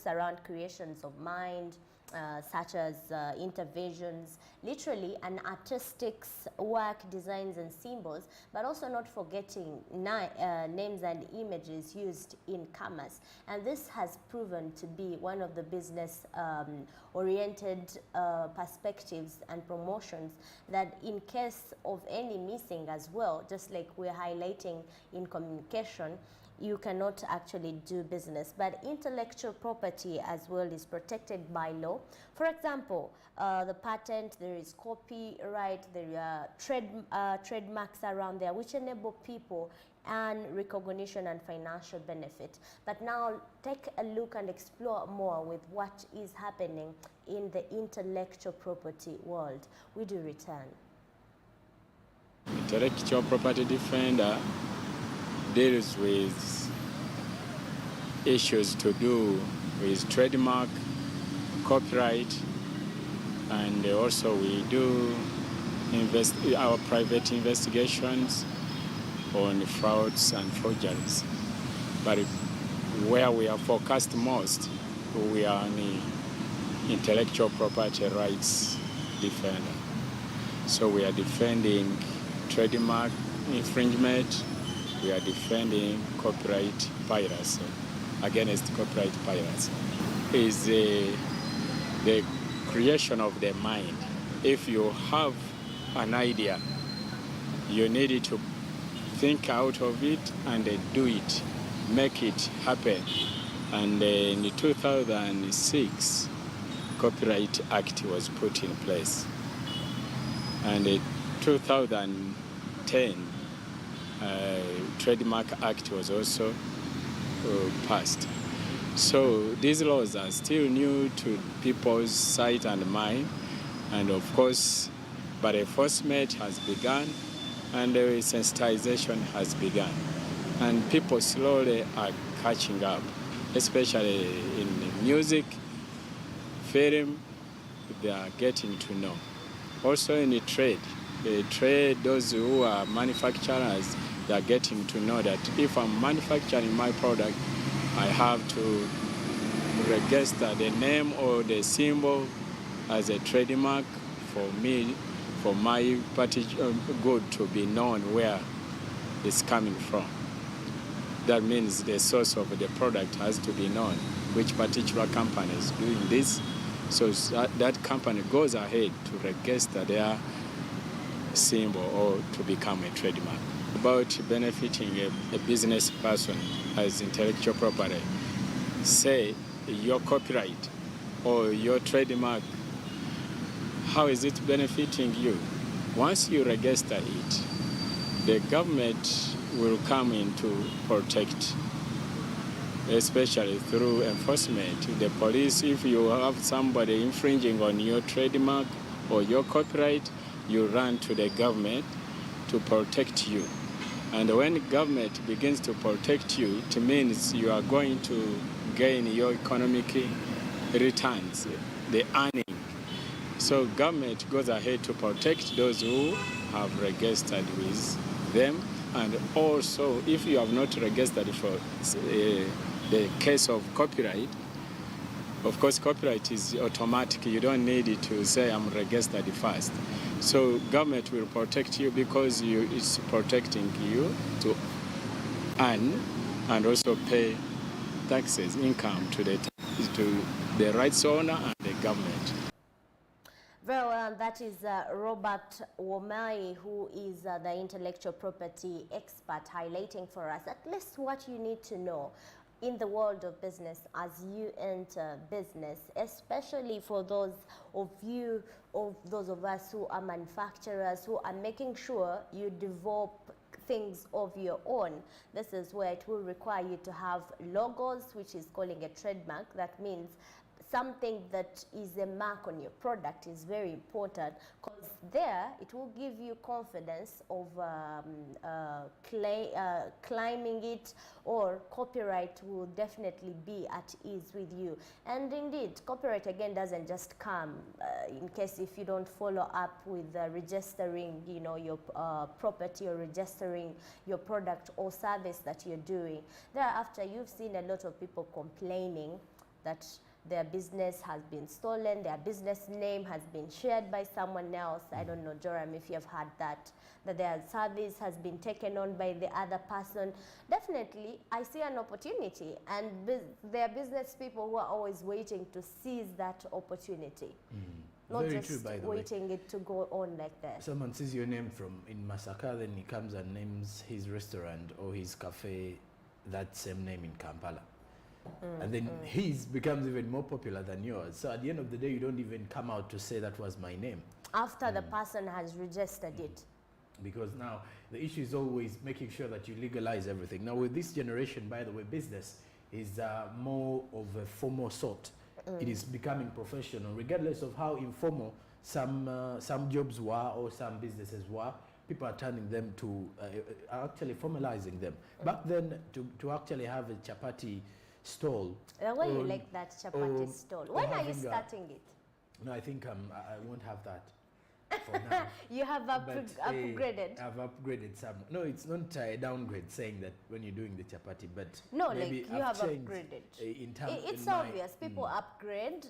books around creations of mind, such as interventions, literally an artistic work, designs and symbols, but also not forgetting names and images used in commerce. And this has proven to be one of the business oriented perspectives and promotions that in case of any missing as well, just like we're highlighting in communication, you cannot actually do business. But intellectual property as well is protected by law. For example, the patent, there is copyright, there are trademarks around there which enable people and recognition and financial benefit. But now take a look and explore more with what is happening in the intellectual property world. We do return. Intellectual property defender deals with issues to do with trademark, copyright, and also we do our private investigations on frauds and forgeries. But where we are focused most, we are the intellectual property rights defender. So we are defending trademark infringement, we are defending copyright piracy, against copyright piracy. Is the creation of the mind. If you have an idea, you need to think out of it and do it, make it happen. And in 2006, Copyright Act was put in place. And in 2010, Trademark Act was also passed. So these laws are still new to people's sight and mind, and of course, but enforcement has begun and sensitization has begun. And people slowly are catching up, especially in music, film, they are getting to know. Also in the trade, those who are manufacturers, they are getting to know that if I'm manufacturing my product, I have to register the name or the symbol as a trademark for me, for my particular good to be known where it's coming from. That means the source of the product has to be known, which particular company is doing this. So that company goes ahead to register their symbol or to become a trademark. About benefiting a business person as intellectual property, say your copyright or your trademark, how is it benefiting you? Once you register it, the government will come in to protect, especially through enforcement. The police, if you have somebody infringing on your trademark or your copyright, you run to the government to protect you. And when the government begins to protect you, it means you are going to gain your economic returns, the earning. So government goes ahead to protect those who have registered with them. And also, if you have not registered for the case of copyright, of course, copyright is automatic. You don't need to say I'm registered first. So government will protect you because it's protecting you to earn and also pay taxes, income to the rights owner and the government. Very well, that is Robert Womai, who is the intellectual property expert, highlighting for us at least what you need to know in the world of business as you enter business, especially for those of us who are manufacturers, who are making sure you develop things of your own. This is where it will require you to have logos, which is calling a trademark. That means something that is a mark on your product is very important, because there it will give you confidence of claiming it, or copyright will definitely be at ease with you. And indeed, copyright again doesn't just come in case if you don't follow up with registering, you know, your property or registering your product or service that you're doing. Thereafter, you've seen a lot of people complaining that their business has been stolen, their business name has been shared by someone else. I don't know, Joram, if you've had that their service has been taken on by the other person. Definitely, I see an opportunity, and there are business people who are always waiting to seize that opportunity. Not Very just true, by the waiting it to go on like that. Someone sees your name in Masaka, then he comes and names his restaurant or his cafe that same name in Kampala. And then his becomes even more popular than yours. So at the end of the day, you don't even come out to say that was my name. After the person has registered it. Because now the issue is always making sure that you legalize everything. Now with this generation, by the way, business is more of a formal sort. It is becoming professional, regardless of how informal some jobs were or some businesses were. People are turning them to actually formalizing them. Back then, to actually have a chapati stall. Why you like that chapati stall? When are you starting it? No, I think I won't have that for now. You have upgraded. I've upgraded some. No, it's not a downgrade saying that when you're doing the chapati, but no, maybe like you I've have changed, upgraded. In terms, It's obvious. People upgrade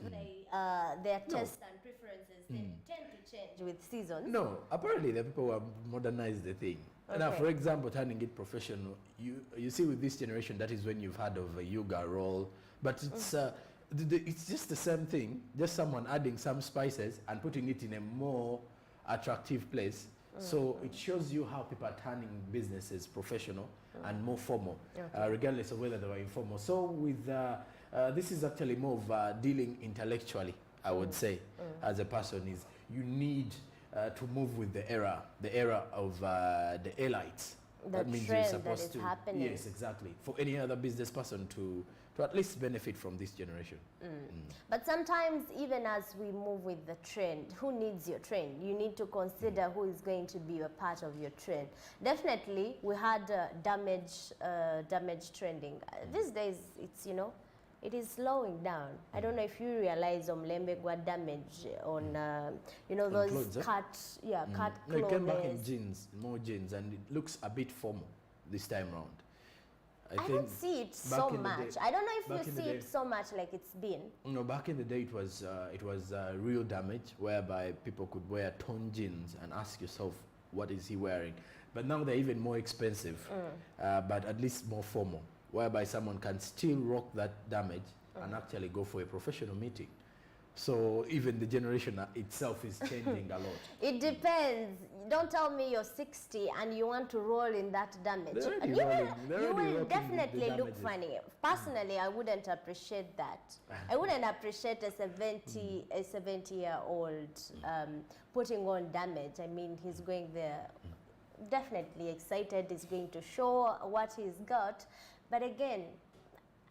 their tastes and preferences. They tend to change with seasons. No, apparently the people have modernized the thing. Now, for example, turning it professional, you see with this generation, that is when you've heard of a yoga roll, but it's it's just the same thing, just someone adding some spices and putting it in a more attractive place. So it shows you how people are turning businesses professional and more formal, regardless of whether they were informal. So with this is actually more of dealing intellectually, I would say, as a person, is you need to move with the era of the elites. That means you're supposed to happening. Yes, exactly. For any other business person to at least benefit from this generation. But sometimes, even as we move with the trend, who needs your trend? You need to consider who is going to be a part of your trend. Definitely, we had damage trending. These days, it's, you know, it is slowing down. I don't know if you realize Omlembegwa damage on, you know, those clothes, cut No, it came back in clothes. jeans, more jeans, and it looks a bit formal this time round. I don't see it so much. I don't know if you see it so much like it's been. No, back in the day it was real damage, whereby people could wear torn jeans and ask yourself, what is he wearing? But now they're even more expensive, but at least more formal, whereby someone can still rock that damage and actually go for a professional meeting. So even the generation itself is changing a lot. It depends. Don't tell me you're 60 and you want to roll in that damage. You will definitely look funny. Personally, I wouldn't appreciate that. I wouldn't appreciate a 70-year-old putting on damage. I mean, he's going there definitely excited. He's going to show what he's got. But again,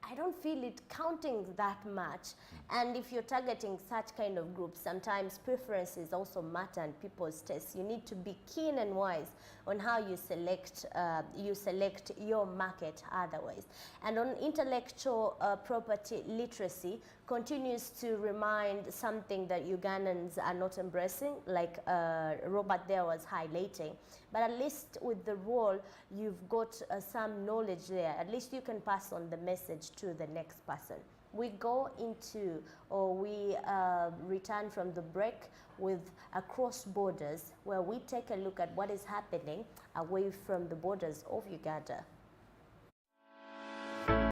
I don't feel it counting that much. And if you're targeting such kind of groups, sometimes preferences also matter and people's tastes. You need to be keen and wise on how you select your market otherwise. And on intellectual property literacy continues to remind something that Ugandans are not embracing, like Robert there was highlighting. But at least with the role, you've got some knowledge there. At least you can pass on the message to the next person. We go into, or we return from the break with Across Borders, where we take a look at what is happening away from the borders of Uganda.